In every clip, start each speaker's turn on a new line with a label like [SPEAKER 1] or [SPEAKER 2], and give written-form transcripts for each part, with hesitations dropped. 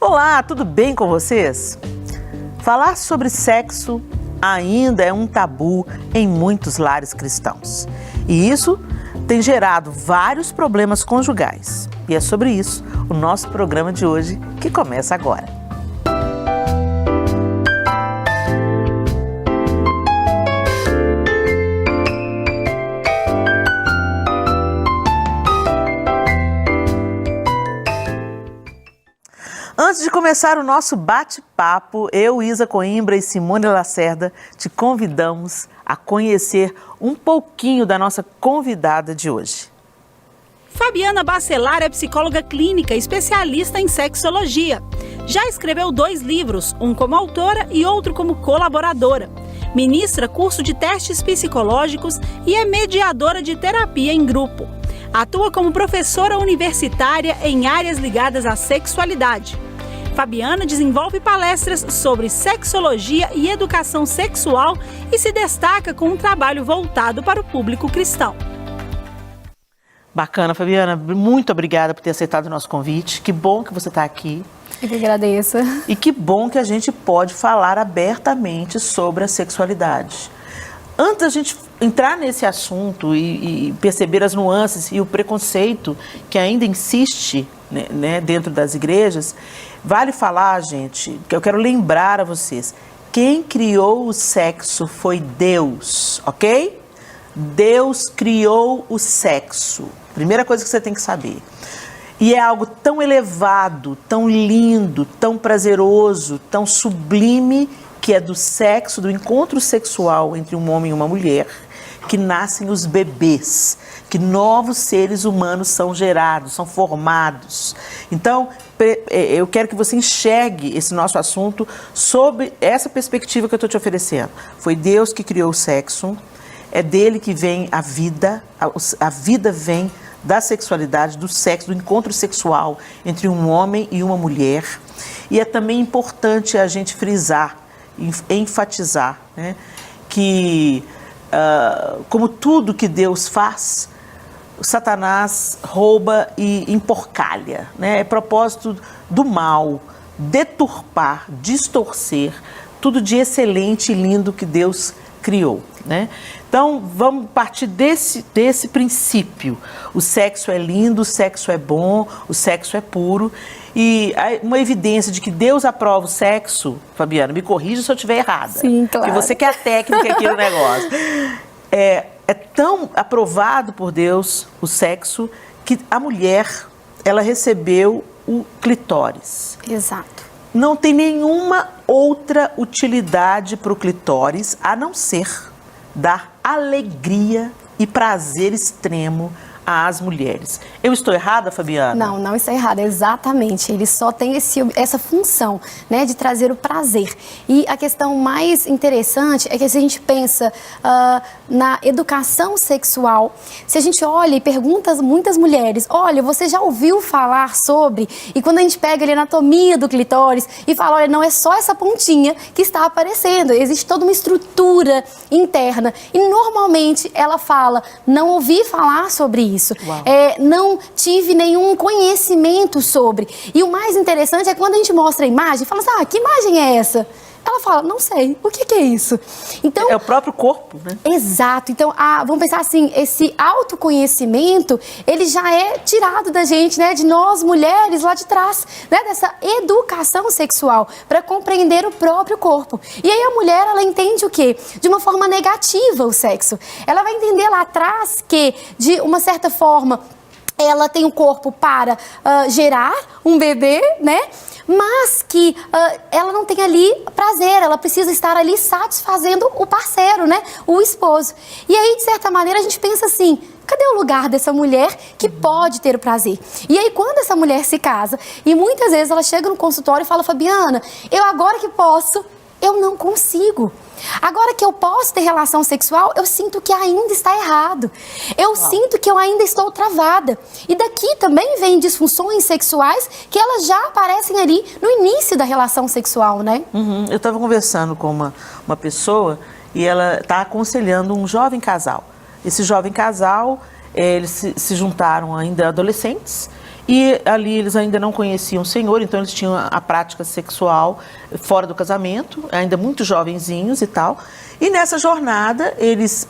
[SPEAKER 1] Olá, tudo bem com vocês? Falar sobre sexo ainda é um tabu em muitos lares cristãos. E isso tem gerado vários problemas conjugais. E é sobre isso o nosso programa de hoje, que começa agora. Antes de começar o nosso bate-papo, eu, Isa Coimbra e Simone Lacerda te convidamos a conhecer um pouquinho da nossa convidada de hoje.
[SPEAKER 2] Fabiana Bacelar é psicóloga clínica, especialista em sexologia. Já escreveu 2 livros, um como autora e outro como colaboradora. Ministra curso de testes psicológicos e é mediadora de terapia em grupo. Atua como professora universitária em áreas ligadas à sexualidade. Fabiana desenvolve palestras sobre sexologia e educação sexual e se destaca com um trabalho voltado para o público cristão.
[SPEAKER 1] Bacana, Fabiana. Muito obrigada por ter aceitado o nosso convite. Que bom que você está aqui.
[SPEAKER 3] Eu que agradeço.
[SPEAKER 1] E que bom que a gente pode falar abertamente sobre a sexualidade. Antes da gente entrar nesse assunto e perceber as nuances e o preconceito que ainda insiste, né, dentro das igrejas, vale falar, gente, que eu quero lembrar a vocês, quem criou o sexo foi Deus, ok? Deus criou o sexo. Primeira coisa que você tem que saber. E é algo tão elevado, tão lindo, tão prazeroso, tão sublime, que é do sexo, do encontro sexual entre um homem e uma mulher, que nascem os bebês, que novos seres humanos são gerados, são formados. Então, eu quero que você enxergue esse nosso assunto sob essa perspectiva que eu estou te oferecendo. Foi Deus que criou o sexo, é dele que vem a vida vem da sexualidade, do sexo, do encontro sexual entre um homem e uma mulher. E é também importante a gente frisar, enfatizar, né, que como tudo que Deus faz, Satanás rouba e emporcalha, né? É propósito do mal deturpar, distorcer tudo de excelente e lindo que Deus criou, né? Então, vamos partir desse princípio. O sexo é lindo, o sexo é bom, o sexo é puro. E uma evidência de que Deus aprova o sexo, Fabiana, me corrija se eu estiver errada.
[SPEAKER 3] Sim, claro.
[SPEAKER 1] Porque você que é a técnica aqui no negócio. É tão aprovado por Deus o sexo que a mulher, ela recebeu o clitóris.
[SPEAKER 3] Exato.
[SPEAKER 1] Não tem nenhuma outra utilidade para o clitóris a não ser dar alegria e prazer extremo às mulheres. Eu estou errada, Fabiana?
[SPEAKER 3] Não, não está errada, exatamente. Ele só tem essa função, né, de trazer o prazer. E a questão mais interessante é que se a gente pensa na educação sexual, se a gente olha e pergunta a muitas mulheres, olha, você já ouviu falar sobre? E quando a gente pega ali a anatomia do clitóris e fala, olha, não é só essa pontinha que está aparecendo, existe toda uma estrutura interna. E normalmente ela fala, não ouvi falar sobre isso. Não tive nenhum conhecimento sobre. E o mais interessante é quando a gente mostra a imagem, fala assim, que imagem é essa? Ela fala, não sei, o que é isso? Então,
[SPEAKER 1] é o próprio corpo, né?
[SPEAKER 3] Exato. Então, vamos pensar assim, esse autoconhecimento, ele já é tirado da gente, né? De nós, mulheres, lá de trás, né? Dessa educação sexual, para compreender o próprio corpo. E aí a mulher, ela entende o quê? De uma forma negativa o sexo. Ela vai entender lá atrás que, de uma certa forma, ela tem um corpo para gerar um bebê, né? Mas que ela não tem ali prazer, ela precisa estar ali satisfazendo o parceiro, né? O esposo. E aí, de certa maneira, a gente pensa assim, cadê o lugar dessa mulher que pode ter o prazer? E aí, quando essa mulher se casa, e muitas vezes ela chega no consultório e fala, Fabiana, eu agora que posso, eu não consigo. Agora que eu posso ter relação sexual, eu sinto que ainda está errado. Eu sinto que eu ainda estou travada. E daqui também vem disfunções sexuais que elas já aparecem ali no início da relação sexual, né?
[SPEAKER 1] Eu estava conversando com uma pessoa e ela está aconselhando um jovem casal. Esse jovem casal, eles se juntaram ainda adolescentes E ali eles ainda não conheciam o Senhor, então eles tinham a prática sexual fora do casamento, ainda muito jovenzinhos e tal. E nessa jornada, eles,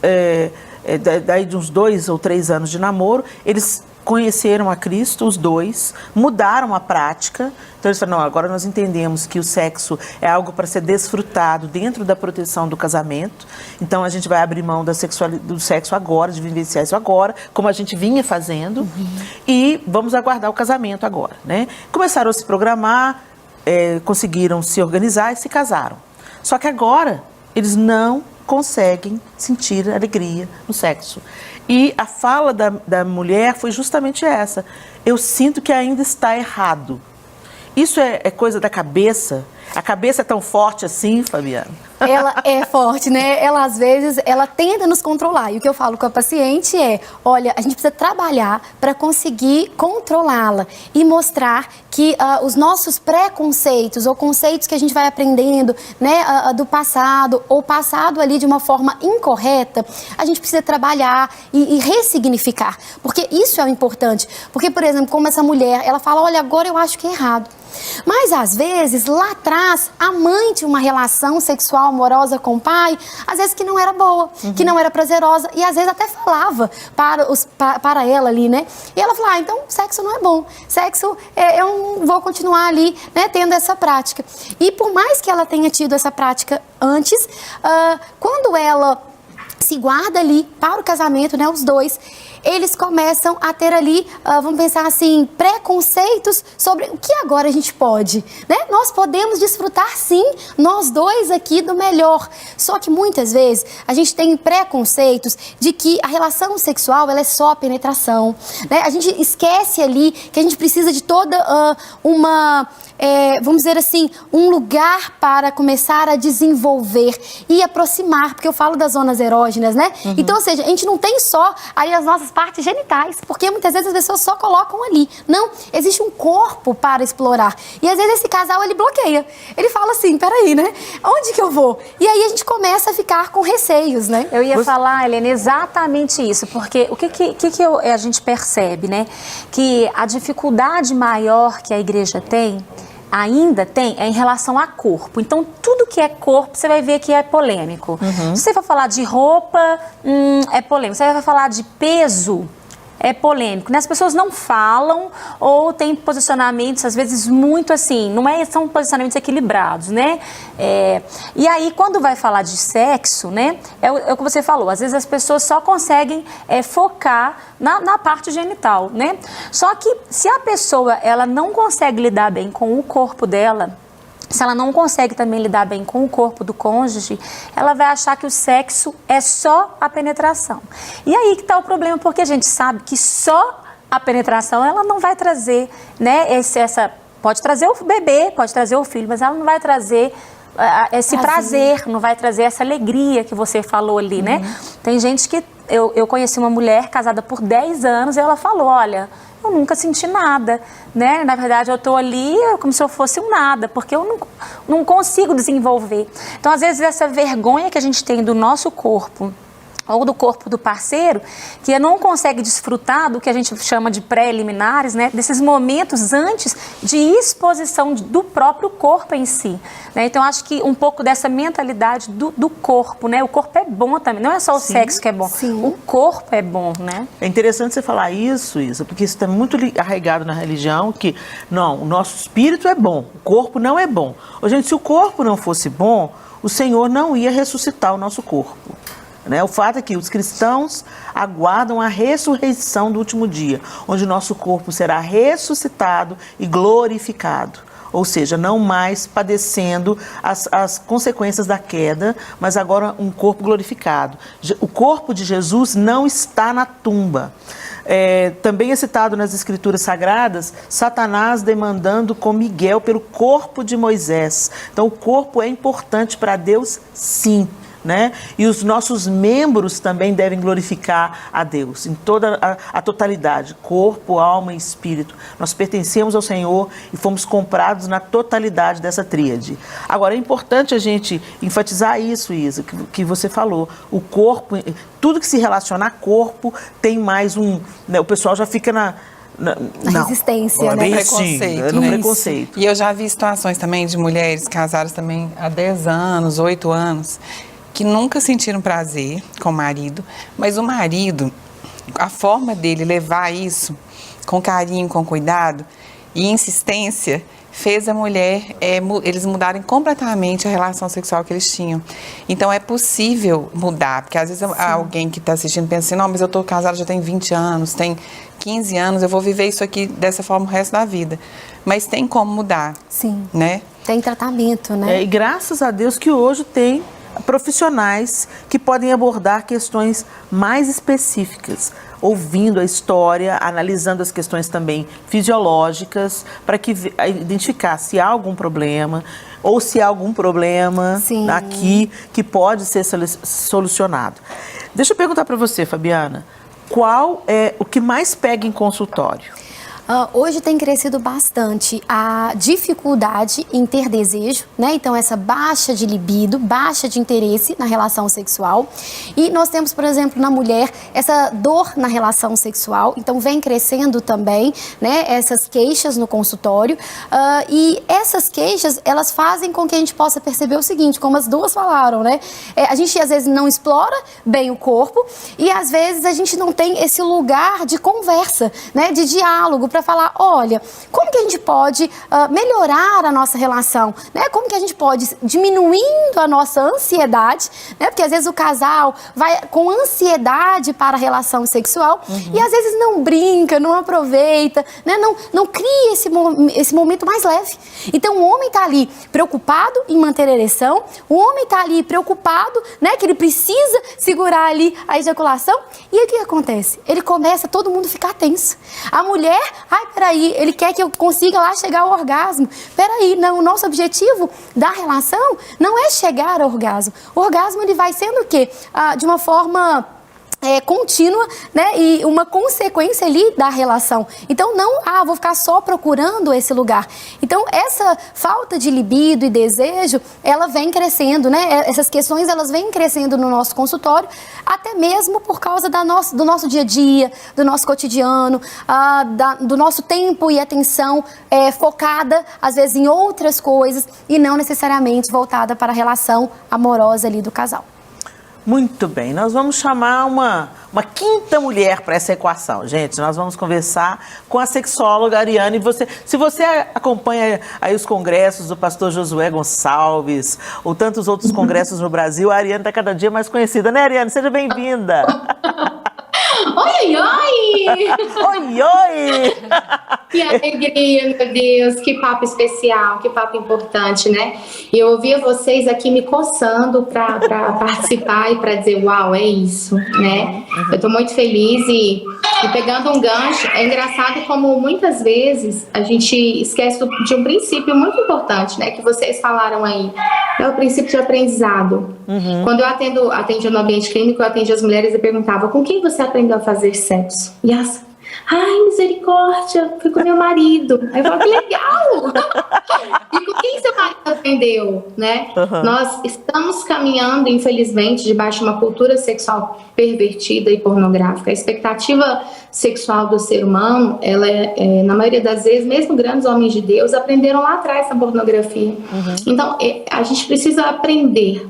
[SPEAKER 1] daí de uns 2 ou 3 anos de namoro, eles conheceram a Cristo, os dois, mudaram a prática. Então eles falaram, não, agora nós entendemos que o sexo é algo para ser desfrutado dentro da proteção do casamento. Então a gente vai abrir mão da do sexo agora, de vivenciar isso agora, como a gente vinha fazendo, e vamos aguardar o casamento agora, né? Começaram a se programar, conseguiram se organizar e se casaram. Só que agora eles não conseguem sentir alegria no sexo. E a fala da mulher foi justamente essa. Eu sinto que ainda está errado. Isso é coisa da cabeça? A cabeça é tão forte assim, Fabiana?
[SPEAKER 3] Ela é forte, né? Ela, às vezes, ela tenta nos controlar. E o que eu falo com a paciente é, olha, a gente precisa trabalhar para conseguir controlá-la e mostrar que os nossos preconceitos ou conceitos que a gente vai aprendendo, né, do passado ou passado ali de uma forma incorreta, a gente precisa trabalhar e ressignificar. Porque isso é o importante. Porque, por exemplo, como essa mulher, ela fala, olha, agora eu acho que é errado. Mas, às vezes, lá atrás, a mãe tinha uma relação sexual amorosa com o pai, às vezes que não era boa, que não era prazerosa, e às vezes até falava para ela ali, né? E ela falava, então, sexo não é bom, sexo, eu não vou continuar ali, né, tendo essa prática. E por mais que ela tenha tido essa prática antes, quando ela se guarda ali para o casamento, né, os dois, eles começam a ter ali, vamos pensar assim, preconceitos sobre o que agora a gente pode, né? Nós podemos desfrutar sim, nós dois aqui do melhor. Só que muitas vezes a gente tem preconceitos de que a relação sexual, ela é só a penetração, né? A gente esquece ali que a gente precisa de toda vamos dizer assim, um lugar para começar a desenvolver e aproximar, porque eu falo das zonas erógenas, né? Então, ou seja, a gente não tem só aí as nossas partes genitais, porque muitas vezes as pessoas só colocam ali. Não, existe um corpo para explorar. E às vezes esse casal, ele bloqueia. Ele fala assim, peraí, né? Onde que eu vou? E aí a gente começa a ficar com receios, né?
[SPEAKER 4] Eu ia falar, Helena, exatamente isso, porque o que a gente percebe, né? Que a dificuldade maior que a igreja ainda tem é em relação a corpo. Então, tudo que é corpo, você vai ver que é polêmico. Se você for falar de roupa, é polêmico. Se você vai falar de peso, é polêmico, né? As pessoas não falam ou têm posicionamentos, às vezes, muito assim, são posicionamentos equilibrados, né? E aí, quando vai falar de sexo, né? É o que você falou, às vezes as pessoas só conseguem focar na parte genital, né? Só que se a pessoa, ela não consegue lidar bem com o corpo dela, se ela não consegue também lidar bem com o corpo do cônjuge, ela vai achar que o sexo é só a penetração. E aí que está o problema, porque a gente sabe que só a penetração, ela não vai trazer, né, pode trazer o bebê, pode trazer o filho, mas ela não vai trazer esse prazer, não vai trazer essa alegria que você falou ali, né? Tem gente que... Eu conheci uma mulher casada por 10 anos e ela falou, olha... eu nunca senti nada, né? Na verdade, eu estou ali como se eu fosse um nada, porque eu não consigo desenvolver. Então, às vezes, essa vergonha que a gente tem do nosso corpo, ou do corpo do parceiro, que não consegue desfrutar do que a gente chama de pré-liminares, né? Desses momentos antes de exposição do próprio corpo em si, né? Então, acho que um pouco dessa mentalidade do corpo, né? O corpo é bom também, não é só o sexo que é bom, o corpo é bom, né?
[SPEAKER 1] É interessante você falar isso, porque isso está muito arraigado na religião, que não, o nosso espírito é bom, o corpo não é bom. Gente, se o corpo não fosse bom, o Senhor não ia ressuscitar o nosso corpo. O fato é que os cristãos aguardam a ressurreição do último dia, onde o nosso corpo será ressuscitado e glorificado. Ou seja, não mais padecendo as consequências da queda, mas agora um corpo glorificado. O corpo de Jesus não está na tumba. Também é citado nas Escrituras Sagradas, Satanás demandando com Miguel pelo corpo de Moisés. Então, o corpo é importante para Deus, sim. Né? E os nossos membros também devem glorificar a Deus em toda a totalidade, corpo, alma e espírito. Nós pertencemos ao Senhor e fomos comprados na totalidade dessa tríade. Agora, é importante a gente enfatizar isso, Isa, que você falou. O corpo, tudo que se relaciona a corpo tem mais né, o pessoal já fica
[SPEAKER 3] Na resistência,
[SPEAKER 1] é
[SPEAKER 3] né?
[SPEAKER 1] bem
[SPEAKER 5] No
[SPEAKER 1] assim,
[SPEAKER 5] preconceito.
[SPEAKER 1] no
[SPEAKER 5] Isso.
[SPEAKER 1] preconceito.
[SPEAKER 5] E eu já vi situações também de mulheres casadas também há 10 anos, 8 anos, que nunca sentiram prazer com o marido, mas o marido, a forma dele levar isso com carinho, com cuidado e insistência, fez a mulher, eles mudarem completamente a relação sexual que eles tinham. Então, é possível mudar, porque às vezes alguém que está assistindo pensa assim, não, mas eu estou casada já tem 20 anos, tem 15 anos, eu vou viver isso aqui dessa forma o resto da vida. Mas tem como mudar,
[SPEAKER 3] Sim.
[SPEAKER 5] né?
[SPEAKER 3] Tem tratamento, né?
[SPEAKER 1] E graças a Deus que hoje tem profissionais que podem abordar questões mais específicas, ouvindo a história, analisando as questões também fisiológicas, para que identificar se há algum problema ou se há algum problema
[SPEAKER 3] Sim.
[SPEAKER 1] aqui que pode ser solucionado. Deixa eu perguntar para você, Fabiana, qual é o que mais pega em consultório?
[SPEAKER 3] Hoje tem crescido bastante a dificuldade em ter desejo, né? Então, essa baixa de libido, baixa de interesse na relação sexual. E nós temos, por exemplo, na mulher, essa dor na relação sexual. Então, vem crescendo também, né? Essas queixas no consultório. E essas queixas, elas fazem com que a gente possa perceber o seguinte, como as duas falaram, né? A gente, às vezes, não explora bem o corpo e, às vezes, a gente não tem esse lugar de conversa, né? De diálogo, para falar, olha, como que a gente pode melhorar a nossa relação, né? Como que a gente pode, diminuindo a nossa ansiedade, né? Porque às vezes o casal vai com ansiedade para a relação sexual e às vezes não brinca, não aproveita, né? Não cria esse momento mais leve. Então o homem está ali preocupado em manter a ereção, o homem está ali preocupado, né? Que ele precisa segurar ali a ejaculação e aí o que acontece? Ele começa, todo mundo ficar tenso. A mulher, peraí, ele quer que eu consiga lá chegar ao orgasmo. Peraí, não, o nosso objetivo da relação não é chegar ao orgasmo. O orgasmo, ele vai sendo o quê? De uma forma contínua, né? E uma consequência ali da relação. Então, não, vou ficar só procurando esse lugar. Então, essa falta de libido e desejo, ela vem crescendo, né? Essas questões, elas vêm crescendo no nosso consultório, até mesmo por causa do nosso dia a dia, do nosso cotidiano, do nosso tempo e atenção focada, às vezes, em outras coisas e não necessariamente voltada para a relação amorosa ali do casal.
[SPEAKER 1] Muito bem, nós vamos chamar uma quinta mulher para essa equação. Gente, nós vamos conversar com a sexóloga Ariane. Se você acompanha aí os congressos do pastor Josué Gonçalves ou tantos outros congressos no Brasil, a Ariane está cada dia mais conhecida, né, Ariane? Seja bem-vinda.
[SPEAKER 6] Oi, oi!
[SPEAKER 1] Oi, oi!
[SPEAKER 6] Que alegria, meu Deus, que papo especial, que papo importante, né? E eu ouvia vocês aqui me coçando para participar e para dizer, uau, é isso, né? Eu estou muito feliz e pegando um gancho, é engraçado como muitas vezes a gente esquece de um princípio muito importante, né? Que vocês falaram aí, é o princípio de aprendizado. Quando eu atendia no ambiente clínico, eu atendia as mulheres e perguntava, com quem você aprendeu a fazer sexo? E as ai, misericórdia, fui com meu marido. Aí eu falo, que legal! E com quem seu marido aprendeu, né? Nós estamos caminhando, infelizmente, debaixo de uma cultura sexual pervertida e pornográfica. A expectativa sexual do ser humano, ela na maioria das vezes, mesmo grandes homens de Deus, aprenderam lá atrás na pornografia. Então, a gente precisa aprender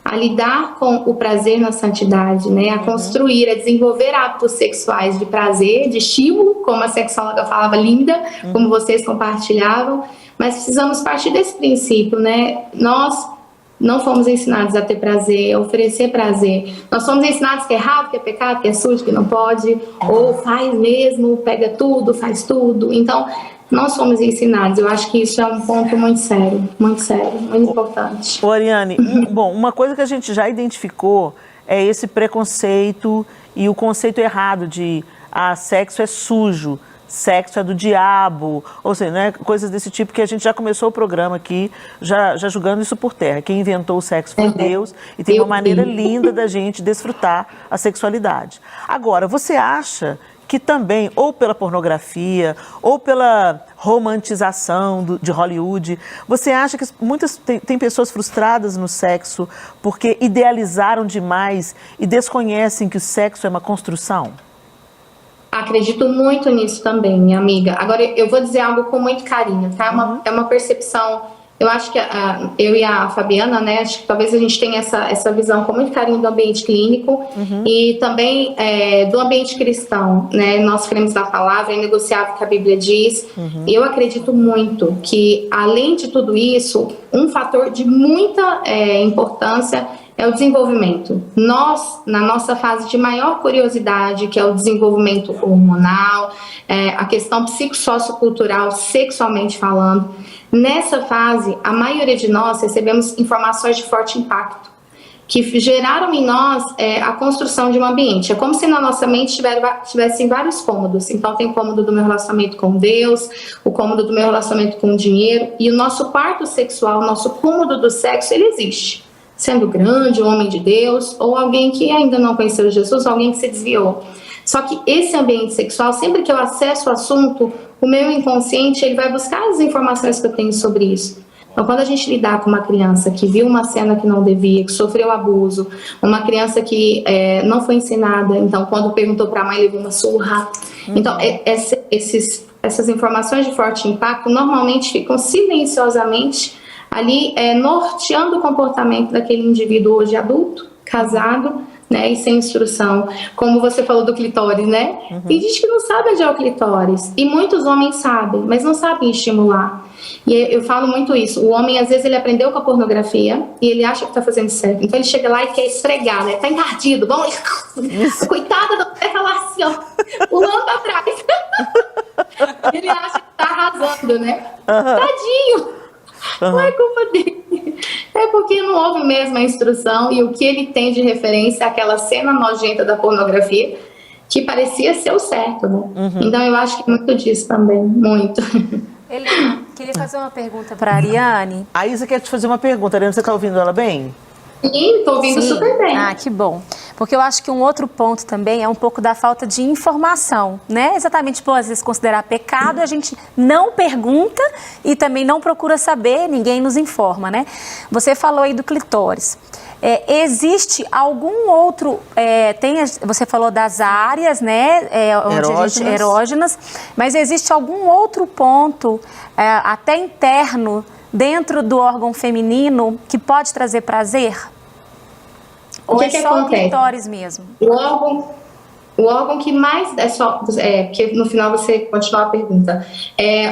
[SPEAKER 6] a lidar com o prazer na santidade, né? A construir, a desenvolver hábitos sexuais de prazer, de estímulo, como a sexóloga falava, linda, como vocês compartilhavam, mas precisamos partir desse princípio, né? Nós não fomos ensinados a ter prazer, a oferecer prazer. Nós fomos ensinados que é errado, que é pecado, que é sujo, que não pode, ou faz mesmo, pega tudo, faz tudo. Então, nós fomos ensinados. Eu acho que isso é um ponto muito sério, muito importante.
[SPEAKER 1] Ô, Ariane, bom, uma coisa que a gente já identificou é esse preconceito e o conceito errado de sexo é sujo, sexo é do diabo, ou seja, né, coisas desse tipo que a gente já começou o programa aqui, já julgando isso por terra. Quem inventou o sexo foi Deus e tem uma maneira linda da gente desfrutar a sexualidade. Agora, você acha que também, ou pela pornografia, ou pela romantização de Hollywood, você acha que tem pessoas frustradas no sexo porque idealizaram demais e desconhecem que o sexo é uma construção?
[SPEAKER 6] Acredito muito nisso também, minha amiga. Agora, eu vou dizer algo com muito carinho, tá? É uma percepção. Eu acho que eu e a Fabiana, né? Acho que talvez a gente tenha essa visão com muito carinho do ambiente clínico e também do ambiente cristão, né? Nós cremos na palavra, é inegociável que a Bíblia diz. E eu acredito muito que, além de tudo isso, um fator de muita importância é o desenvolvimento. Nós, na nossa fase de maior curiosidade, que é o desenvolvimento hormonal, a questão psicossociocultural, sexualmente falando, nessa fase, a maioria de nós recebemos informações de forte impacto, que geraram em nós a construção de um ambiente. É como se na nossa mente tivessem vários cômodos. Então, tem o cômodo do meu relacionamento com Deus, o cômodo do meu relacionamento com o dinheiro, e o nosso quarto sexual, o nosso cômodo do sexo, ele existe. Sendo grande, um homem de Deus, ou alguém que ainda não conheceu Jesus, alguém que se desviou. Só que esse ambiente sexual, sempre que eu acesso o assunto, o meu inconsciente ele vai buscar as informações que eu tenho sobre isso. Então, quando a gente lidar com uma criança que viu uma cena que não devia, que sofreu abuso, uma criança que não foi ensinada, então quando perguntou para a mãe, levou uma surra. Então, essas informações de forte impacto normalmente ficam silenciosamente ali norteando o comportamento daquele indivíduo hoje adulto, casado, né, e sem instrução. Como você falou do clitóris, né? Tem gente que não sabe onde é o clitóris. E muitos homens sabem, mas não sabem estimular. E eu falo muito isso. O homem, às vezes, ele aprendeu com a pornografia e ele acha que tá fazendo certo. Então, ele chega lá e quer esfregar, né? Tá encardido. Vamos... Coitada da mulher, tá lá assim, ó, pulando pra trás. Ele acha que tá arrasando, né? Tadinho! Não é culpa dele. É porque não houve mesmo a instrução e o que ele tem de referência é aquela cena nojenta da pornografia que parecia ser o certo, né? Então eu acho que muito disso também, muito.
[SPEAKER 4] Helena, queria fazer uma pergunta para a Ariane.
[SPEAKER 1] A Isa quer te fazer uma pergunta. Ariane, você está ouvindo ela bem?
[SPEAKER 6] Sim, estou ouvindo super bem.
[SPEAKER 4] Ah, que bom. Porque eu acho que um outro ponto também é um pouco da falta de informação, né? Exatamente por às vezes considerar pecado, a gente não pergunta e também não procura saber, ninguém nos informa, né? Você falou aí do clitóris. Existe algum outro, você falou das áreas, né, erógenas, mas existe algum outro ponto, até interno, dentro do órgão feminino, que pode trazer prazer? Ou é só o clitóris mesmo? O órgão que mais porque no final você continua a pergunta.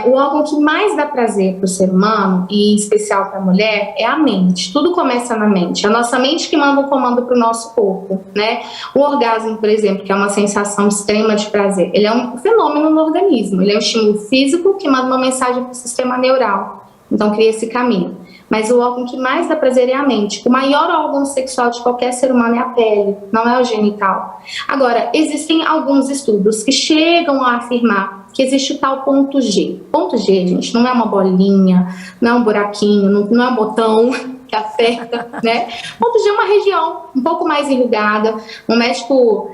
[SPEAKER 4] O órgão que mais dá prazer para o ser humano, e em especial para a mulher, é a mente. Tudo começa na mente. É a nossa mente que manda o comando para o nosso corpo, né? O orgasmo, por exemplo, que é uma sensação extrema de prazer, ele é um fenômeno no organismo. Ele é um estímulo físico que manda uma mensagem para o sistema neural. Então, cria esse caminho. Mas o órgão que mais dá prazer é a mente. O maior órgão sexual de qualquer ser humano é a pele, não é o genital. Agora, existem alguns estudos que chegam a afirmar que existe o tal ponto G. Ponto G, gente, não é uma bolinha, não é um buraquinho, não é um botão que aperta, né? Ponto G é uma região um pouco mais enrugada. Um médico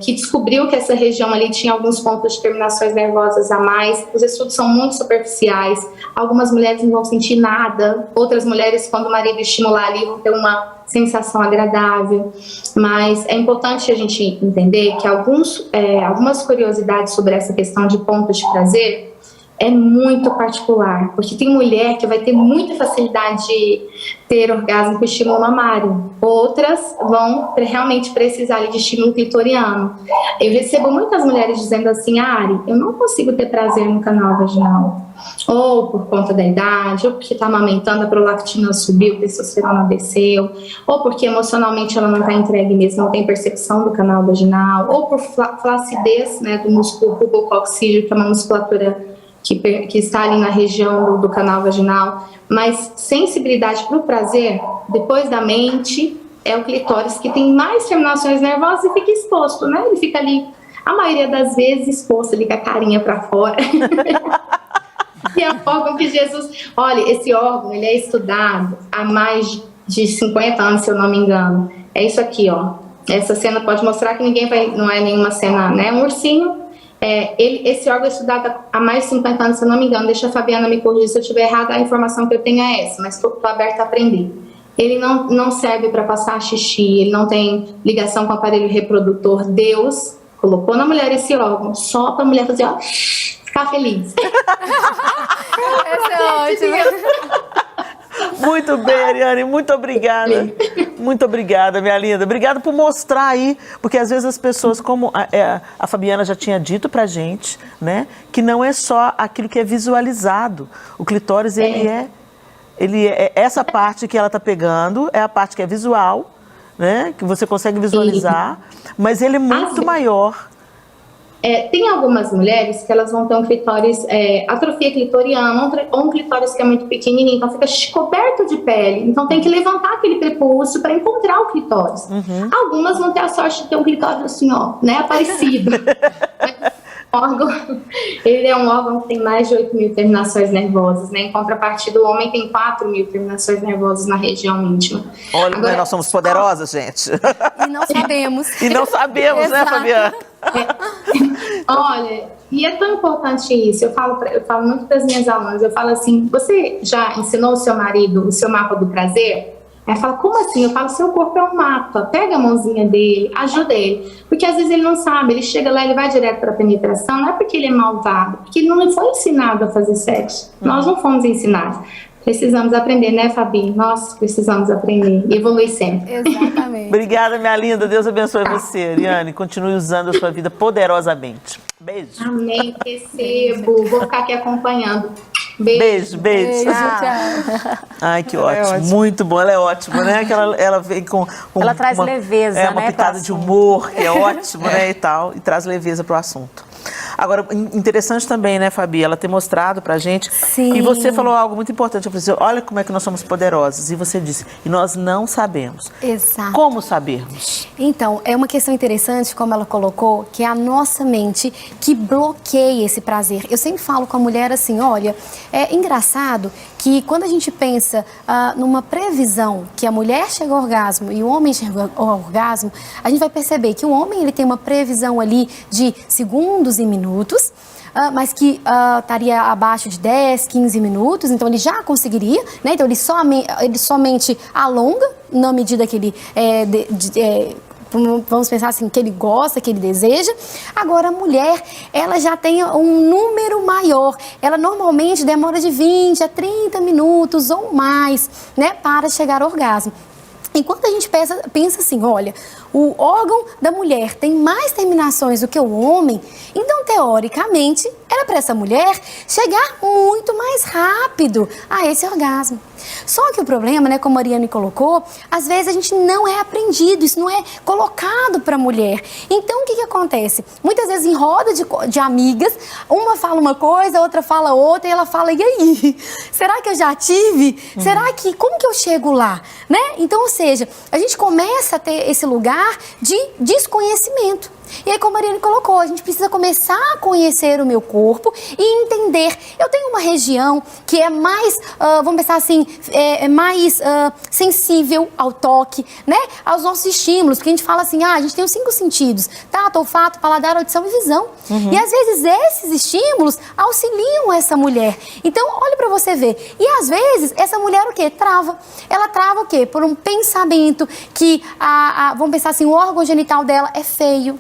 [SPEAKER 4] que descobriu que essa região ali tinha alguns pontos de terminações nervosas a mais. Os estudos são muito superficiais. Algumas mulheres não vão sentir nada. Outras mulheres, quando o marido estimular ali, vão ter uma sensação agradável. Mas é importante a gente entender que algumas curiosidades sobre essa questão de pontos de prazer é muito particular, porque tem mulher que vai ter muita facilidade de ter orgasmo com estímulo mamário, outras vão realmente precisar de estímulo clitoriano. Eu recebo muitas mulheres dizendo assim: Ari, eu não consigo ter prazer no canal vaginal, ou por conta da idade, ou porque está amamentando, a prolactina subiu, a testosterona desceu, ou porque emocionalmente ela não está entregue mesmo, não tem percepção do canal vaginal, ou por flacidez, né, do músculo pubococcígeo, que é uma musculatura que está ali na região do canal vaginal. Mas sensibilidade para o prazer, depois da mente, é o clitóris, que tem mais terminações nervosas e fica exposto, né? Ele fica ali, a maioria das vezes, exposto ali com a carinha para fora. E é o órgão que Jesus... Olha, esse órgão, ele é estudado há mais de 50 anos, se eu não me engano. É isso aqui, ó. Essa cena pode mostrar que não é nenhuma cena, né? Um ursinho. Esse órgão é estudado há mais de 50 anos, se eu não me engano. Deixa a Fabiana me corrigir se eu estiver errada, a informação que eu tenho é essa, mas estou aberta a aprender. Ele não serve para passar xixi, ele não tem ligação com o aparelho reprodutor. Deus
[SPEAKER 6] Colocou na mulher esse órgão, só pra mulher fazer, ó, ficar feliz.
[SPEAKER 3] Essa é ótima.
[SPEAKER 1] Muito bem, Ariane, muito obrigada. Muito obrigada, minha linda. Obrigada por mostrar aí, porque às vezes as pessoas, como a Fabiana já tinha dito pra gente, né, que não é só aquilo que é visualizado. O clitóris, ele é essa parte que ela tá pegando, é a parte que é visual, né, que você consegue visualizar, mas ele é muito maior.
[SPEAKER 6] Tem algumas mulheres que elas vão ter um clitóris, atrofia clitoriana, ou um clitóris que é muito pequenininho, então fica coberto de pele, então tem que levantar aquele prepúcio para encontrar o clitóris. Algumas vão ter a sorte de ter um clitóris assim, ó, né, aparecido. Ele é um órgão que tem mais de 8.000 terminações nervosas, né? Em contrapartida, o homem tem 4.000 terminações nervosas na região íntima.
[SPEAKER 1] Olha, agora, nós somos poderosas, gente.
[SPEAKER 3] E não sabemos.
[SPEAKER 1] E não sabemos, né, Fabiana?
[SPEAKER 6] Olha, e é tão importante isso. Eu falo muito para as minhas alunas, eu falo assim, você já ensinou o seu marido o seu mapa do prazer? Ela fala, como assim? Eu falo, seu corpo é um mapa, pega a mãozinha dele, ajuda ele. Porque às vezes ele não sabe, ele chega lá, ele vai direto para a penetração, não é porque ele é malvado, porque ele não foi ensinado a fazer sexo. Nós não fomos ensinados. Precisamos aprender, né, Fabi? Nós precisamos aprender e evoluir sempre.
[SPEAKER 3] Exatamente.
[SPEAKER 1] Obrigada, minha linda. Deus abençoe você, Ariane. Continue usando a sua vida poderosamente. Beijo.
[SPEAKER 6] Amém, recebo. Vou ficar aqui acompanhando. Beijo.
[SPEAKER 1] Beijo.
[SPEAKER 3] Tchau.
[SPEAKER 1] Ai, que
[SPEAKER 5] Ela é
[SPEAKER 1] ótimo.
[SPEAKER 5] ótima.
[SPEAKER 1] Muito bom. Ela é ótima, né? Que ela vem com
[SPEAKER 4] Ela traz leveza,
[SPEAKER 1] uma
[SPEAKER 4] né,
[SPEAKER 1] pitada
[SPEAKER 4] pro
[SPEAKER 1] de
[SPEAKER 4] assunto.
[SPEAKER 1] humor, que é ótimo, né? E tal. E traz leveza pro assunto. Agora, interessante também, né, Fabi? Ela ter mostrado pra gente.
[SPEAKER 3] Sim.
[SPEAKER 1] E você falou algo muito importante. Eu falei assim, olha como é que nós somos poderosos. E você disse, e nós não sabemos.
[SPEAKER 3] Exato.
[SPEAKER 1] Como sabermos?
[SPEAKER 3] Então, é uma questão interessante, como ela colocou, que é a nossa mente que bloqueia esse prazer. Eu sempre falo com a mulher assim, olha, é engraçado que quando a gente pensa numa previsão que a mulher chega ao orgasmo e o homem chega ao orgasmo, a gente vai perceber que o homem ele tem uma previsão ali de segundos e minutos, mas que estaria abaixo de 10, 15 minutos, então ele já conseguiria, né? Então ele somente alonga na medida que ele vamos pensar assim, que ele gosta, que ele deseja. Agora, a mulher, ela já tem um número maior. Ela normalmente demora de 20 a 30 minutos ou mais, né, para chegar ao orgasmo. Enquanto a gente pensa assim, olha, o órgão da mulher tem mais terminações do que o homem, então, teoricamente, era para essa mulher chegar muito mais rápido a esse orgasmo. Só que o problema, né, como a Ariane colocou, às vezes a gente não é aprendido, isso não é colocado para a mulher. Então, o que acontece? Muitas vezes em roda de amigas, uma fala uma coisa, a outra fala outra, e ela fala, e aí? Será que eu já tive? Será que, como que eu chego lá? Né? Então, ou seja, a gente começa a ter esse lugar de desconhecimento. E aí, como a Ariane colocou, a gente precisa começar a conhecer o meu corpo e entender. Eu tenho uma região que é mais, vamos pensar assim, mais sensível ao toque, né? Aos nossos estímulos, porque a gente fala assim, a gente tem os 5 sentidos, tato, olfato, paladar, audição e visão. E às vezes esses estímulos auxiliam essa mulher. Então, olha pra você ver. E às vezes, essa mulher o quê? Trava. Ela trava o quê? Por um pensamento que, vamos pensar assim, o órgão genital dela é feio.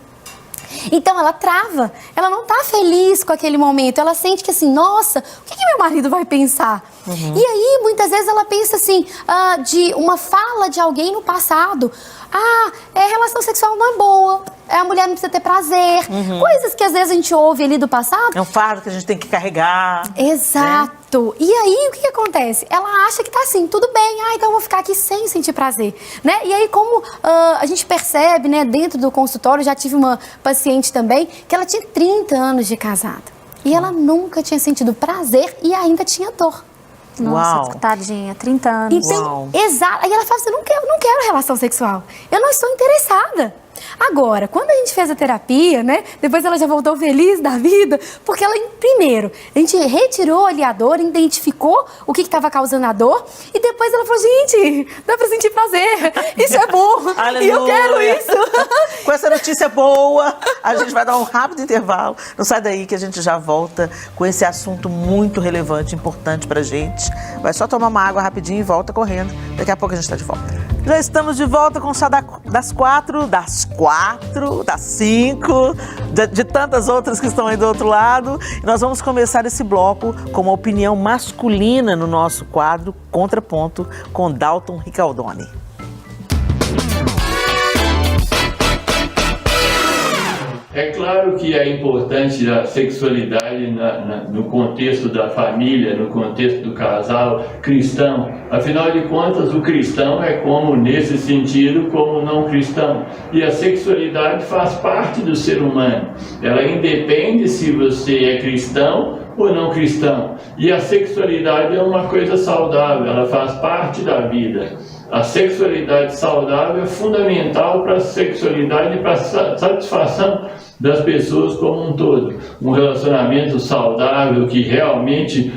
[SPEAKER 3] Então ela trava, ela não tá feliz com aquele momento, ela sente que assim, nossa, o que meu marido vai pensar? E aí, muitas vezes ela pensa assim, de uma fala de alguém no passado, relação sexual não é boa, a mulher não precisa ter prazer, coisas que às vezes a gente ouve ali do passado.
[SPEAKER 1] É um fardo que a gente tem que carregar.
[SPEAKER 3] Exato. Né? E aí, o que acontece? Ela acha que tá assim, tudo bem, então eu vou ficar aqui sem sentir prazer, né? E aí, como a gente percebe, né, dentro do consultório, já tive uma paciente também, que ela tinha 30 anos de casada. E ela nunca tinha sentido prazer e ainda tinha dor.
[SPEAKER 4] Nossa,
[SPEAKER 1] Uau.
[SPEAKER 4] tadinha, 30 anos.
[SPEAKER 1] Uau.
[SPEAKER 3] Então, exato. Aí ela fala assim, eu não quero relação sexual. Eu não estou interessada. Agora, quando a gente fez a terapia, né? Depois ela já voltou feliz da vida, porque ela, primeiro, a gente retirou ali a dor, identificou o que estava causando a dor, e depois ela falou, gente, dá pra sentir prazer, isso é bom, e eu quero isso.
[SPEAKER 1] Com essa notícia boa, a gente vai dar um rápido intervalo. Não sai daí que a gente já volta com esse assunto muito relevante, importante pra gente. Vai só tomar uma água rapidinho e volta correndo. Daqui a pouco a gente tá de volta. Já estamos de volta com o Chá das 4, das 5, de tantas outras que estão aí do outro lado. E nós vamos começar esse bloco com uma opinião masculina no nosso quadro Contraponto com Dalton Ricaldoni.
[SPEAKER 7] É claro que é importante a sexualidade no contexto da família, no contexto do casal cristão. Afinal de contas, o cristão é como, nesse sentido, como o não cristão. E a sexualidade faz parte do ser humano. Ela independe se você é cristão ou não cristão. E a sexualidade é uma coisa saudável, ela faz parte da vida. A sexualidade saudável é fundamental para a sexualidade e para a satisfação das pessoas como um todo. Um relacionamento saudável que realmente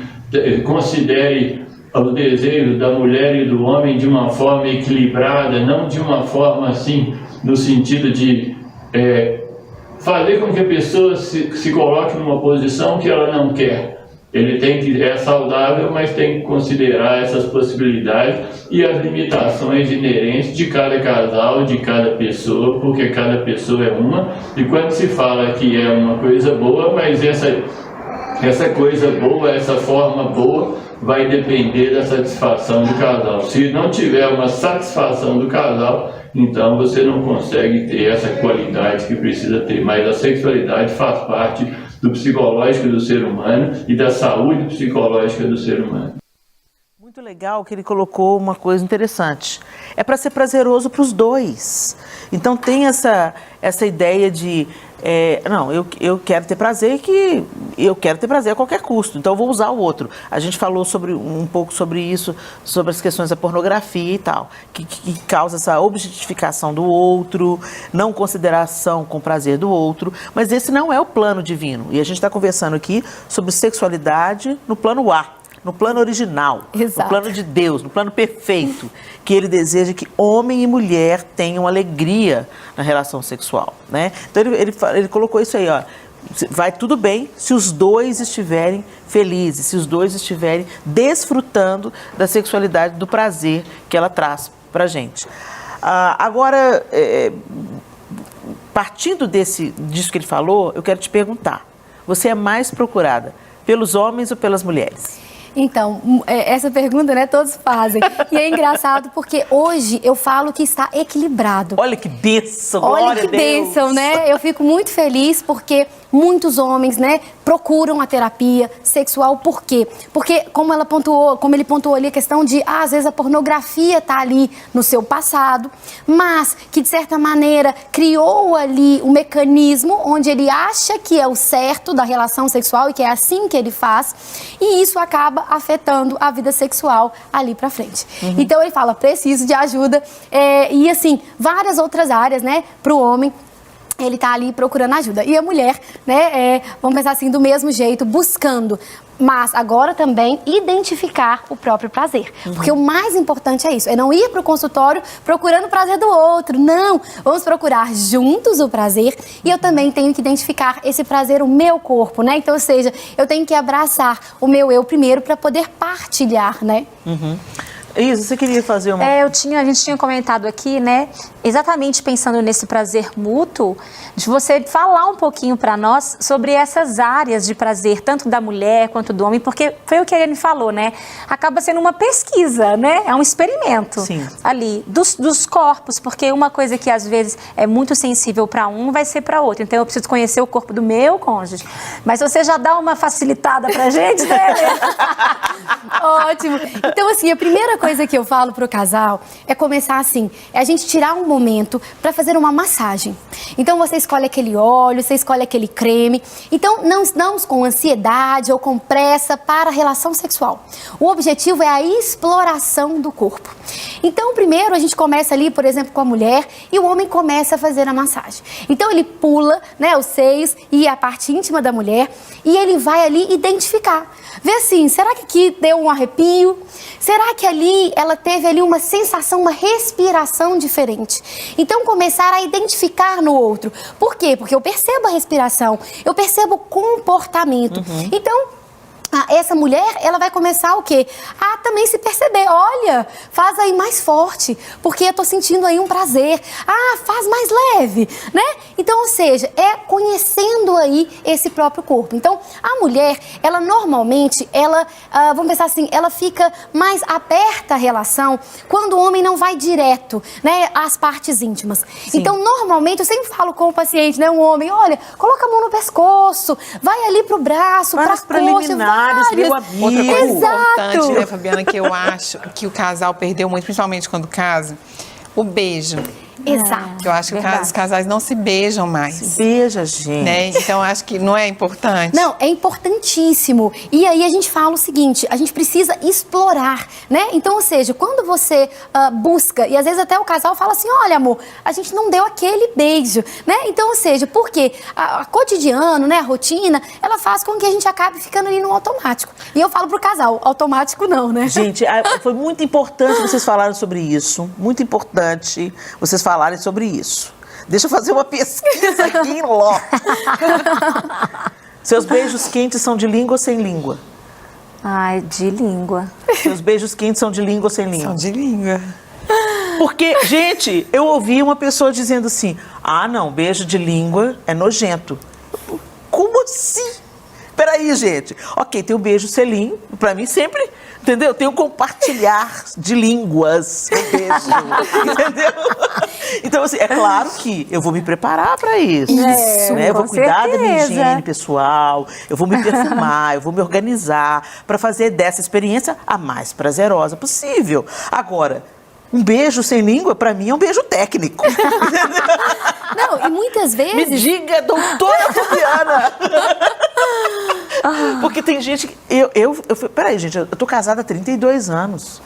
[SPEAKER 7] considere o desejo da mulher e do homem de uma forma equilibrada, não de uma forma assim, no sentido de fazer com que a pessoa se coloque numa posição que ela não quer. Ele é saudável, mas tem que considerar essas possibilidades e as limitações inerentes de cada casal, de cada pessoa, porque cada pessoa é uma. E quando se fala que é uma coisa boa, mas essa coisa boa, essa forma boa, vai depender da satisfação do casal. Se não tiver uma satisfação do casal, então você não consegue ter essa qualidade que precisa ter. Mas a sexualidade faz parte do psicológico do ser humano e da saúde psicológica do ser humano.
[SPEAKER 1] Muito legal que ele colocou uma coisa interessante. É para ser prazeroso para os dois. Então tem essa ideia de, eu quero ter prazer que eu quero ter prazer a qualquer custo, então eu vou usar o outro. A gente falou um pouco sobre isso, sobre as questões da pornografia e tal, que causa essa objetificação do outro, não consideração com o prazer do outro, mas esse não é o plano divino. E a gente está conversando aqui sobre sexualidade no plano A. No plano original,
[SPEAKER 3] Exato.
[SPEAKER 1] No plano de Deus, no plano perfeito, que ele deseja que homem e mulher tenham alegria na relação sexual, né? Então ele colocou isso aí, ó, vai tudo bem se os dois estiverem felizes, se os dois estiverem desfrutando da sexualidade, do prazer que ela traz pra gente. Agora, partindo disso que ele falou, eu quero te perguntar, você é mais procurada pelos homens ou pelas mulheres?
[SPEAKER 3] Então, essa pergunta, né, todos fazem. E é engraçado porque hoje eu falo que está equilibrado.
[SPEAKER 1] Olha que bênção, glória
[SPEAKER 3] Olha que
[SPEAKER 1] a Deus.
[SPEAKER 3] bênção, né? Eu fico muito feliz porque muitos homens, né, procuram a terapia sexual. Por quê? Porque, como ele pontuou ali, a questão de, às vezes a pornografia está ali no seu passado, mas que, de certa maneira, criou ali um mecanismo onde ele acha que é o certo da relação sexual e que é assim que ele faz, e isso acaba afetando a vida sexual ali pra frente. Então, ele fala, preciso de ajuda, e assim, várias outras áreas, né, pro homem. Ele tá ali procurando ajuda. E a mulher, né, vamos pensar assim, do mesmo jeito, buscando. Mas agora também identificar o próprio prazer. Porque o mais importante é isso, é não ir para o consultório procurando o prazer do outro. Não, vamos procurar juntos o prazer e eu também tenho que identificar esse prazer, o meu corpo, né? Então, ou seja, eu tenho que abraçar o meu eu primeiro para poder partilhar, né?
[SPEAKER 1] Isso, você queria fazer uma...
[SPEAKER 4] A gente tinha comentado aqui, né, exatamente pensando nesse prazer mútuo, de você falar um pouquinho para nós sobre essas áreas de prazer, tanto da mulher quanto do homem, porque foi o que ele falou, né, acaba sendo uma pesquisa, né, é um experimento.
[SPEAKER 1] Sim.
[SPEAKER 4] Ali, dos corpos, porque uma coisa que às vezes é muito sensível para um vai ser para outro, então eu preciso conhecer o corpo do meu cônjuge, mas você já dá uma facilitada pra gente, né?
[SPEAKER 3] Ótimo. Então, assim, a primeira coisa que eu falo pro casal é começar assim, é a gente tirar um momento para fazer uma massagem. Então, você escolhe aquele óleo, você escolhe aquele creme. Então, não estamos com ansiedade ou com pressa para a relação sexual. O objetivo é a exploração do corpo. Então, primeiro, a gente começa ali, por exemplo, com a mulher e o homem começa a fazer a massagem. Então, ele pula, né, os seios e a parte íntima da mulher e ele vai ali identificar. Vê assim, será que aqui deu um arrepio? Será que ali ela teve ali uma sensação, uma respiração diferente? Então, começar a identificar no outro. Por quê? Porque eu percebo a respiração, eu percebo o comportamento. Então, essa mulher, ela vai começar o quê? A também se perceber, olha, faz aí mais forte, porque eu tô sentindo aí um prazer. Faz mais leve, né? Então, ou seja, é conhecendo aí esse próprio corpo. Então, a mulher, ela normalmente, vamos pensar assim, ela fica mais aberta à relação quando o homem não vai direto, né, às partes íntimas.
[SPEAKER 1] Sim.
[SPEAKER 3] Então, normalmente, eu sempre falo com o paciente, né, um homem, olha, coloca a mão no pescoço, vai ali pro braço, pra coxa,
[SPEAKER 1] preliminares, meu amigo.
[SPEAKER 5] Outra coisa importante,
[SPEAKER 3] Exato.
[SPEAKER 5] né, Fabiana, que eu acho que o casal perdeu muito, principalmente quando casa, o beijo.
[SPEAKER 3] Exato.
[SPEAKER 5] Eu acho que os casais não se beijam mais.
[SPEAKER 1] Beija, gente.
[SPEAKER 5] Né? Então, acho que não é importante.
[SPEAKER 3] Não, é importantíssimo. E aí a gente fala o seguinte, a gente precisa explorar, né? Então, ou seja, quando você busca, e às vezes até o casal fala assim, olha, amor, a gente não deu aquele beijo, né? Então, ou seja, porque a cotidiano, né, a rotina, ela faz com que a gente acabe ficando ali no automático. E eu falo pro casal, automático não, né?
[SPEAKER 1] Gente, foi muito importante vocês falarem sobre isso. Muito importante vocês falarem sobre isso. Deixa eu fazer uma pesquisa aqui em loco. Seus beijos quentes são de língua ou sem língua?
[SPEAKER 4] Ai, de língua.
[SPEAKER 1] Seus beijos quentes são de língua ou sem língua?
[SPEAKER 5] São de língua.
[SPEAKER 1] Porque, gente, eu ouvi uma pessoa dizendo assim, não, beijo de língua é nojento. Como assim? Peraí, gente. Ok, tem o beijo selim, pra mim sempre, entendeu? Tem o compartilhar de línguas, o beijo, entendeu? Então, assim, é claro que eu vou me preparar pra isso. Né? Eu vou cuidar da minha higiene pessoal, eu vou me perfumar, eu vou me organizar pra fazer dessa experiência a mais prazerosa possível. Agora, um beijo sem língua, pra mim, é um beijo técnico.
[SPEAKER 3] Não, e muitas vezes...
[SPEAKER 1] Me diga, doutora Fabiana! Porque tem gente que... Peraí, gente, eu tô casada há 32 anos.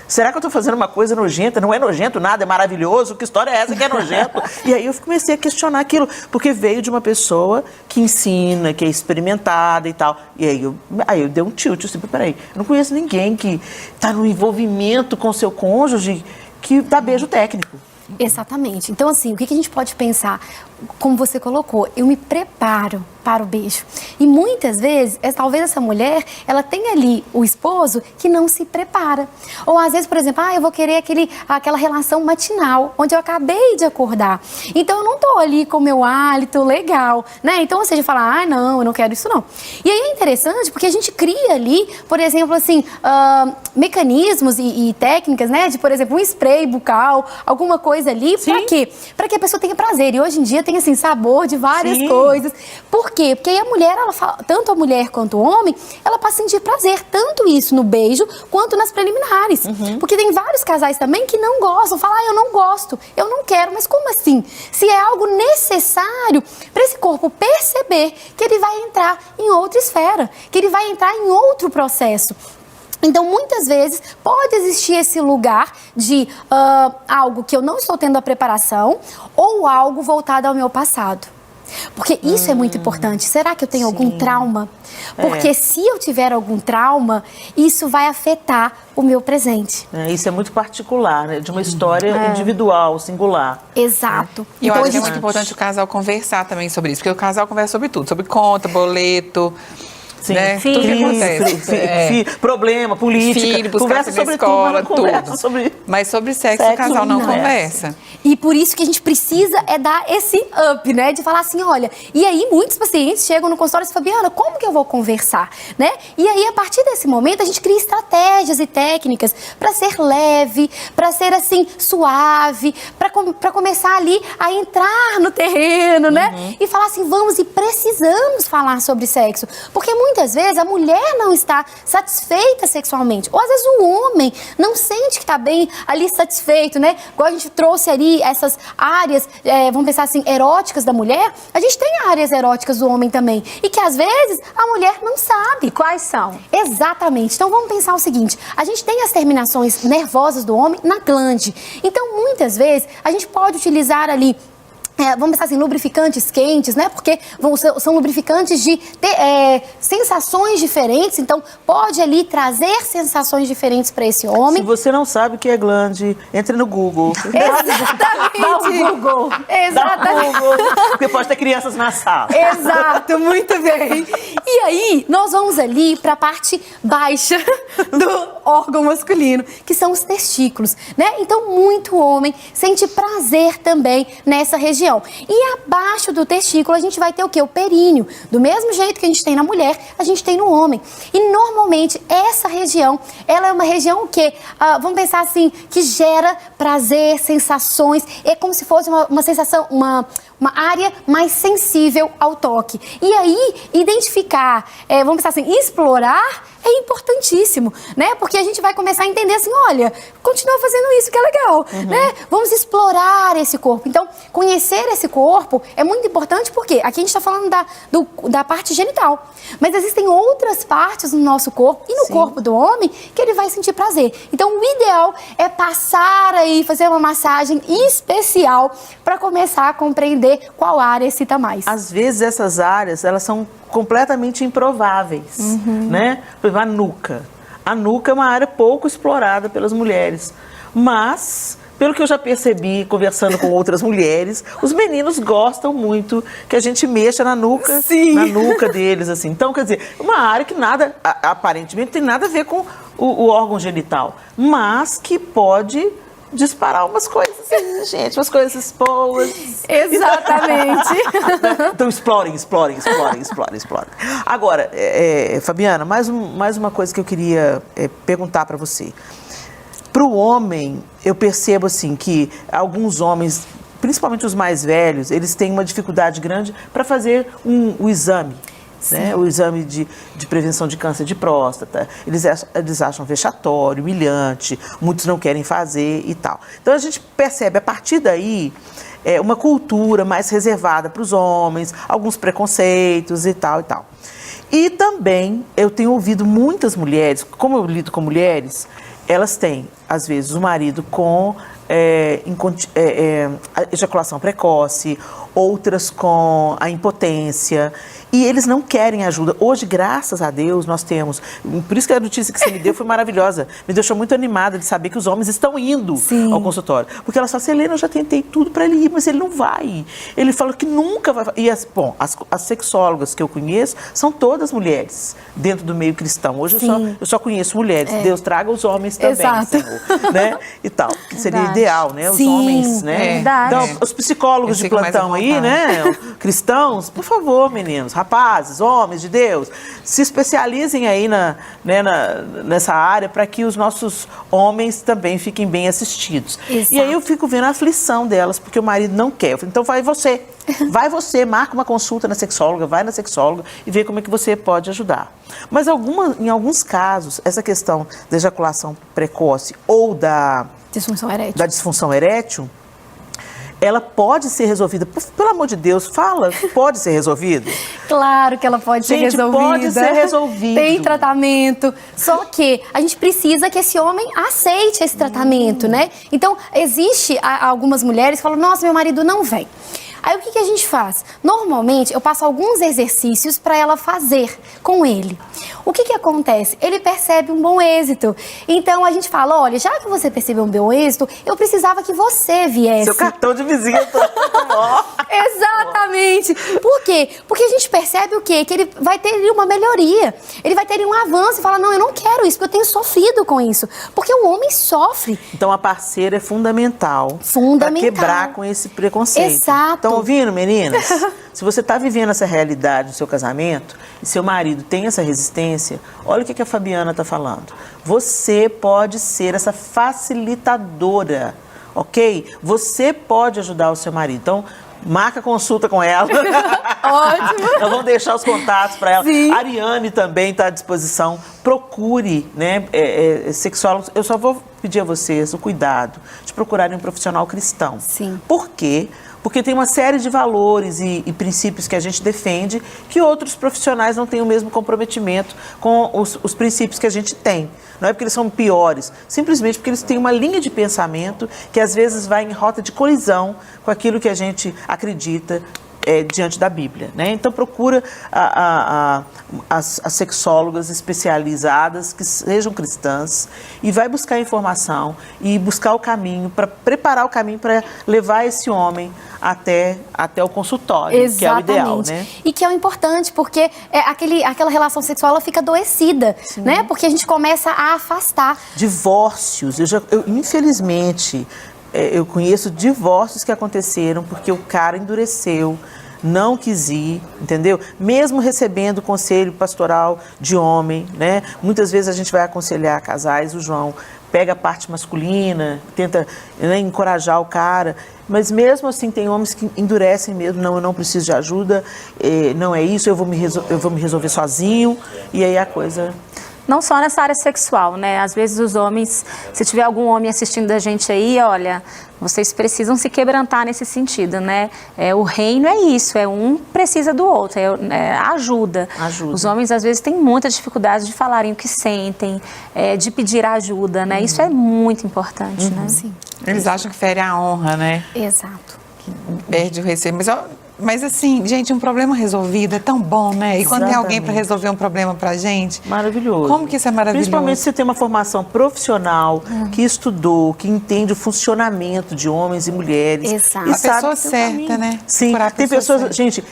[SPEAKER 1] Será que eu tô fazendo uma coisa nojenta? Não é nojento nada, é maravilhoso. Que história é essa que é nojento? E aí eu comecei a questionar aquilo, porque veio de uma pessoa que ensina, que é experimentada e tal. E aí eu dei um tilt, assim, peraí, eu não conheço ninguém que tá no envolvimento com seu cônjuge que dá beijo técnico.
[SPEAKER 3] Exatamente. Então, assim, o que a gente pode pensar? Como você colocou, eu me preparo para o beijo. E muitas vezes, talvez essa mulher, ela tenha ali o esposo que não se prepara. Ou às vezes, por exemplo, eu vou querer aquela relação matinal, onde eu acabei de acordar. Então, eu não tô ali com o meu hálito legal, né? Então, ou seja, falar, não, eu não quero isso não. E aí é interessante porque a gente cria ali, por exemplo, assim, mecanismos e técnicas, né? De, por exemplo, um spray bucal, alguma coisa ali. Pra quê? Para que a pessoa tenha prazer. E hoje em dia tem, assim, sabor de várias coisas. Por quê? Porque aí a mulher, ela fala, tanto a mulher quanto o homem, ela passa a sentir prazer, tanto isso no beijo quanto nas preliminares. Porque tem vários casais também que não gostam, falam, eu não gosto, eu não quero, mas como assim? Se é algo necessário para esse corpo perceber que ele vai entrar em outra esfera, que ele vai entrar em outro processo. Então, muitas vezes, pode existir esse lugar de algo que eu não estou tendo a preparação ou algo voltado ao meu passado. Porque isso é muito importante. Será que eu tenho algum trauma? Porque se eu tiver algum trauma, isso vai afetar o meu presente.
[SPEAKER 1] Isso é muito particular, né? De uma história individual, singular.
[SPEAKER 3] Exato.
[SPEAKER 5] E eu
[SPEAKER 3] Então,
[SPEAKER 5] acho que é muito importante o casal conversar também sobre isso. Porque o casal conversa sobre tudo. Sobre conta, boleto...
[SPEAKER 1] Sim,
[SPEAKER 5] né? Tudo que acontece.
[SPEAKER 1] Problema, política,
[SPEAKER 5] filho, buscar
[SPEAKER 1] conversa sobre
[SPEAKER 5] escola,
[SPEAKER 1] tudo, mas não conversa sobre...
[SPEAKER 5] Mas sobre sexo o casal não conversa.
[SPEAKER 3] E por isso que a gente precisa dar esse up, né? De falar assim, olha... E aí muitos pacientes chegam no consultório e dizem, Fabiana, como que eu vou conversar? Né? E aí, a partir desse momento, a gente cria estratégias e técnicas para ser leve, para ser, assim, suave, para começar ali a entrar no terreno, né? E falar assim, vamos e precisamos falar sobre sexo. Porque muitas vezes a mulher não está satisfeita sexualmente. Ou às vezes o homem não sente que está bem ali satisfeito, né? Igual a gente trouxe ali essas áreas, vamos pensar assim, eróticas da mulher. A gente tem áreas eróticas do homem também. E que às vezes a mulher não sabe.
[SPEAKER 4] E quais são?
[SPEAKER 3] Exatamente. Então vamos pensar o seguinte, a gente tem as terminações nervosas do homem na glande. Então muitas vezes a gente pode utilizar ali vamos pensar assim, lubrificantes quentes, né? Porque são lubrificantes de sensações diferentes, então pode ali trazer sensações diferentes para esse homem.
[SPEAKER 1] Se você não sabe o que é glande, entre no Google.
[SPEAKER 3] Exatamente.
[SPEAKER 1] Dá o Google.
[SPEAKER 3] Exatamente.
[SPEAKER 1] Dá o Google, porque pode ter crianças na sala.
[SPEAKER 3] Exato, muito bem. E aí, nós vamos ali para a parte baixa do órgão masculino, que são os testículos, né? Então, muito homem sente prazer também nessa região. E abaixo do testículo a gente vai ter o quê? O períneo. Do mesmo jeito que a gente tem na mulher, a gente tem no homem. E normalmente essa região, ela é uma região que, vamos pensar assim, que gera prazer, sensações. É como se fosse uma sensação, uma área mais sensível ao toque. E aí, identificar, vamos pensar assim, explorar é importantíssimo, né? Porque a gente vai começar a entender assim, olha, continua fazendo isso que é legal, né? Vamos explorar esse corpo. Então, conhecer esse corpo é muito importante porque aqui a gente está falando da parte genital, mas existem outras partes no nosso corpo e no corpo do homem que ele vai sentir prazer. Então, o ideal é passar aí, fazer uma massagem especial para começar a compreender qual área excita mais.
[SPEAKER 1] Às vezes essas áreas, elas são completamente improváveis, né? Por exemplo, a nuca. A nuca é uma área pouco explorada pelas mulheres, mas, pelo que eu já percebi conversando com outras mulheres, os meninos gostam muito que a gente mexa na nuca, na nuca deles, assim. Então, quer dizer, uma área que nada, aparentemente, tem nada a ver com o órgão genital, mas que pode disparar umas coisas, gente, umas coisas boas.
[SPEAKER 3] Exatamente.
[SPEAKER 1] Então explorem. Agora, Fabiana, mais uma coisa que eu queria perguntar para você. Para o homem, eu percebo assim que alguns homens, principalmente os mais velhos, eles têm uma dificuldade grande para fazer o exame. Né? O exame de prevenção de câncer de próstata, eles acham vexatório, humilhante, muitos não querem fazer e tal. Então a gente percebe a partir daí uma cultura mais reservada para os homens, alguns preconceitos e tal e tal. E também eu tenho ouvido muitas mulheres, como eu lido com mulheres, elas têm às vezes o marido com ejaculação precoce, outras com a impotência, e eles não querem ajuda. Hoje, graças a Deus, nós temos, por isso que a notícia que você me deu foi maravilhosa, me deixou muito animada de saber que os homens estão indo ao consultório, porque ela fala assim, Helena, eu já tentei tudo para ele ir, mas ele não vai, ele fala que nunca vai, e as sexólogas que eu conheço são todas mulheres, dentro do meio cristão. Hoje eu só conheço mulheres, Deus traga os homens também, Senhor, né, e tal, que seria ideal, né, os homens, né, então, os psicólogos de plantão aí, né, cristãos, por favor, meninos, rapazes, homens de Deus, se especializem aí nessa área para que os nossos homens também fiquem bem assistidos. Exato. E aí eu fico vendo a aflição delas, porque o marido não quer. Eu falo, então vai você, marca uma consulta na sexóloga, vai na sexóloga e vê como é que você pode ajudar. Mas em alguns casos, essa questão da ejaculação precoce ou da disfunção erétil, ela pode ser resolvida. Pelo amor de Deus, fala, pode ser resolvida?
[SPEAKER 3] Claro que ela pode ser resolvida.
[SPEAKER 1] Pode ser resolvida.
[SPEAKER 3] Tem tratamento. Só que a gente precisa que esse homem aceite esse tratamento, né? Então, existe algumas mulheres que falam, nossa, meu marido não vem. Aí o que a gente faz? Normalmente eu passo alguns exercícios para ela fazer com ele. O que acontece? Ele percebe um bom êxito. Então a gente fala, olha, já que você percebeu um bom êxito, eu precisava que você viesse.
[SPEAKER 1] Seu cartão de visita.
[SPEAKER 3] Exatamente. Por quê? Porque a gente percebe o quê? Que ele vai ter uma melhoria. Ele vai ter um avanço e fala, não, eu não quero isso, porque eu tenho sofrido com isso. Porque o homem sofre.
[SPEAKER 1] Então a parceira é fundamental. Para quebrar com esse preconceito.
[SPEAKER 3] Exato.
[SPEAKER 1] Estão ouvindo, meninas? Se você está vivendo essa realidade do seu casamento e seu marido tem essa resistência, olha o que a Fabiana está falando. Você pode ser essa facilitadora, ok? Você pode ajudar o seu marido. Então, marca consulta com ela.
[SPEAKER 3] Ótimo.
[SPEAKER 1] Nós vamos deixar os contatos para ela.
[SPEAKER 3] Sim.
[SPEAKER 1] A Ariane também está à disposição. Procure, né, sexólogos. Eu só vou pedir a vocês o cuidado de procurarem um profissional cristão.
[SPEAKER 3] Sim.
[SPEAKER 1] Por quê? Porque tem uma série de valores e princípios que a gente defende que outros profissionais não têm o mesmo comprometimento com os princípios que a gente tem. Não é porque eles são piores, simplesmente porque eles têm uma linha de pensamento que às vezes vai em rota de colisão com aquilo que a gente acredita diante da Bíblia, né? Então procura as sexólogas especializadas que sejam cristãs e vai buscar informação e buscar o caminho, para preparar o caminho para levar esse homem até o consultório,
[SPEAKER 3] Exatamente.
[SPEAKER 1] que é o ideal, né?
[SPEAKER 3] E que é o importante, porque aquela relação sexual ela fica adoecida, né? Porque a gente começa a afastar.
[SPEAKER 1] Divórcios, infelizmente, eu conheço divórcios que aconteceram porque o cara endureceu, não quis ir, entendeu? Mesmo recebendo conselho pastoral de homem, né? Muitas vezes a gente vai aconselhar casais, o João pega a parte masculina, tenta, né, encorajar o cara, mas mesmo assim tem homens que endurecem mesmo, não, eu não preciso de ajuda, não é isso, eu vou me resolver sozinho, e aí a coisa...
[SPEAKER 4] Não só nessa área sexual, né? Às vezes os homens, se tiver algum homem assistindo a gente aí, olha, vocês precisam se quebrantar nesse sentido, né? O reino é isso, um precisa do outro, ajuda. Os homens às vezes têm muita dificuldade de falarem o que sentem, de pedir ajuda, né? Isso é muito importante, né?
[SPEAKER 3] Sim.
[SPEAKER 5] Eles acham que fere a honra, né?
[SPEAKER 3] Exato.
[SPEAKER 5] Perde o receio. Mas assim, gente, um problema resolvido é tão bom, né? E quando tem alguém para resolver um problema pra gente...
[SPEAKER 1] Maravilhoso.
[SPEAKER 5] Como que isso é maravilhoso?
[SPEAKER 1] Principalmente se você tem uma formação profissional, que estudou, que entende o funcionamento de homens e mulheres.
[SPEAKER 3] Exato.
[SPEAKER 1] E
[SPEAKER 5] A
[SPEAKER 1] sabe
[SPEAKER 5] pessoa
[SPEAKER 1] que tem um
[SPEAKER 5] certa,
[SPEAKER 1] caminho.
[SPEAKER 5] né?
[SPEAKER 1] Sim,
[SPEAKER 5] Procurar a
[SPEAKER 1] tem
[SPEAKER 5] pessoa
[SPEAKER 1] pessoas,
[SPEAKER 5] certa.
[SPEAKER 1] gente,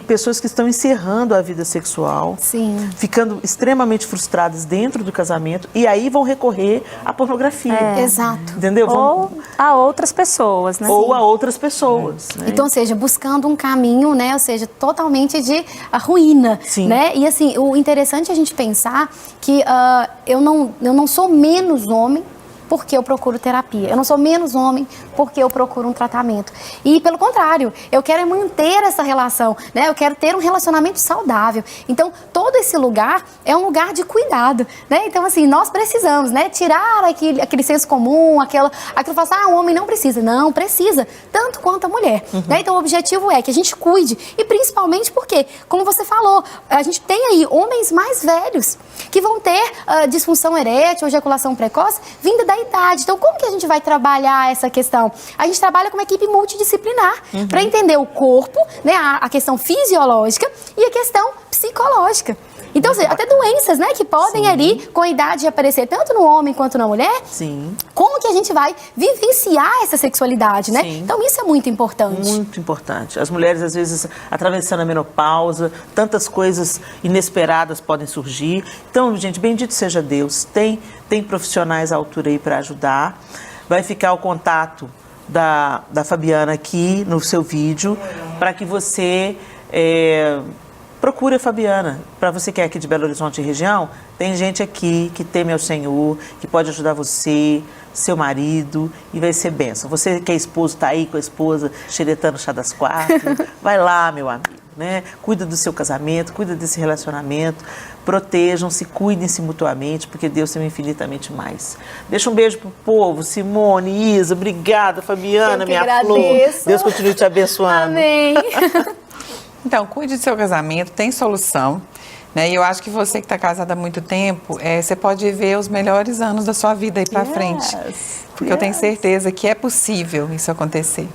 [SPEAKER 1] pessoas que estão encerrando a vida sexual,
[SPEAKER 3] Sim.
[SPEAKER 1] ficando extremamente frustradas dentro do casamento e aí vão recorrer à pornografia.
[SPEAKER 3] Exato.
[SPEAKER 1] Entendeu?
[SPEAKER 4] Ou a outras pessoas, né?
[SPEAKER 1] Ou a outras pessoas. Né?
[SPEAKER 3] Então, ou seja, buscando um caminho, né? Ou seja, totalmente de ruína,
[SPEAKER 1] Sim.
[SPEAKER 3] né? E assim, o interessante é a gente pensar que eu não sou menos homem porque eu procuro terapia. Eu não sou menos homem porque eu procuro um tratamento. E, pelo contrário, eu quero manter essa relação, né? Eu quero ter um relacionamento saudável. Então, todo esse lugar é um lugar de cuidado, né? Então, assim, nós precisamos, né? Tirar aquele senso comum, aquilo fala assim, o homem não precisa. Não, precisa, tanto quanto a mulher. Né? Então, o objetivo é que a gente cuide. E, principalmente porque, como você falou, a gente tem aí homens mais velhos que vão ter disfunção erétil ou ejaculação precoce vinda da idade. Então, como que a gente vai trabalhar essa questão? A gente trabalha com uma equipe multidisciplinar para entender o corpo, né, a questão fisiológica e a questão psicológica. Então, ou seja, até doenças, né, que podem ali, com a idade, aparecer tanto no homem quanto na mulher.
[SPEAKER 1] Sim.
[SPEAKER 3] Como que a gente vai vivenciar essa sexualidade, né?
[SPEAKER 1] Sim.
[SPEAKER 3] Então, isso é muito importante.
[SPEAKER 1] Muito importante. As mulheres, às vezes, atravessando a menopausa, tantas coisas inesperadas podem surgir. Então, gente, bendito seja Deus. Tem profissionais à altura aí para ajudar. Vai ficar o contato da Fabiana aqui no seu vídeo, para que você procure a Fabiana. Para você que é aqui de Belo Horizonte e região, tem gente aqui que teme ao Senhor, que pode ajudar você, seu marido, e vai ser bênção. Você que é esposo, está aí com a esposa, xeretando o chá das quatro, vai lá, meu amigo, né? Cuida do seu casamento, cuida desse relacionamento, protejam-se, cuidem-se mutuamente, porque Deus tem infinitamente mais. Deixa um beijo pro povo, Simone, Isa, obrigada, Fabiana, minha flor. Deus continue te abençoando.
[SPEAKER 3] Amém.
[SPEAKER 5] Então, cuide do seu casamento, tem solução. Né? E eu acho que você que está casada há muito tempo, você pode ver os melhores anos da sua vida aí para frente. Porque eu tenho certeza que é possível isso acontecer.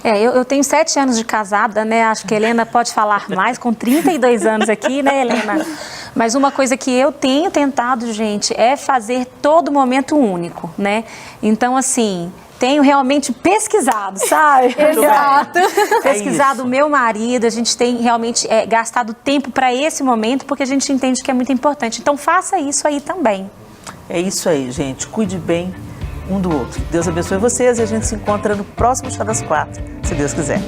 [SPEAKER 4] Eu tenho 7 anos de casada, né? Acho que a Helena pode falar mais, com 32 anos aqui, né, Helena? Mas uma coisa que eu tenho tentado, gente, é fazer todo momento único, né? Então, assim, tenho realmente pesquisado, sabe?
[SPEAKER 3] Exato.
[SPEAKER 4] Pesquisado o meu marido, a gente tem realmente gastado tempo para esse momento, porque a gente entende que é muito importante. Então, faça isso aí também.
[SPEAKER 1] É isso aí, gente. Cuide bem um do outro. Deus abençoe vocês e a gente se encontra no próximo Chá das Quatro, se Deus quiser.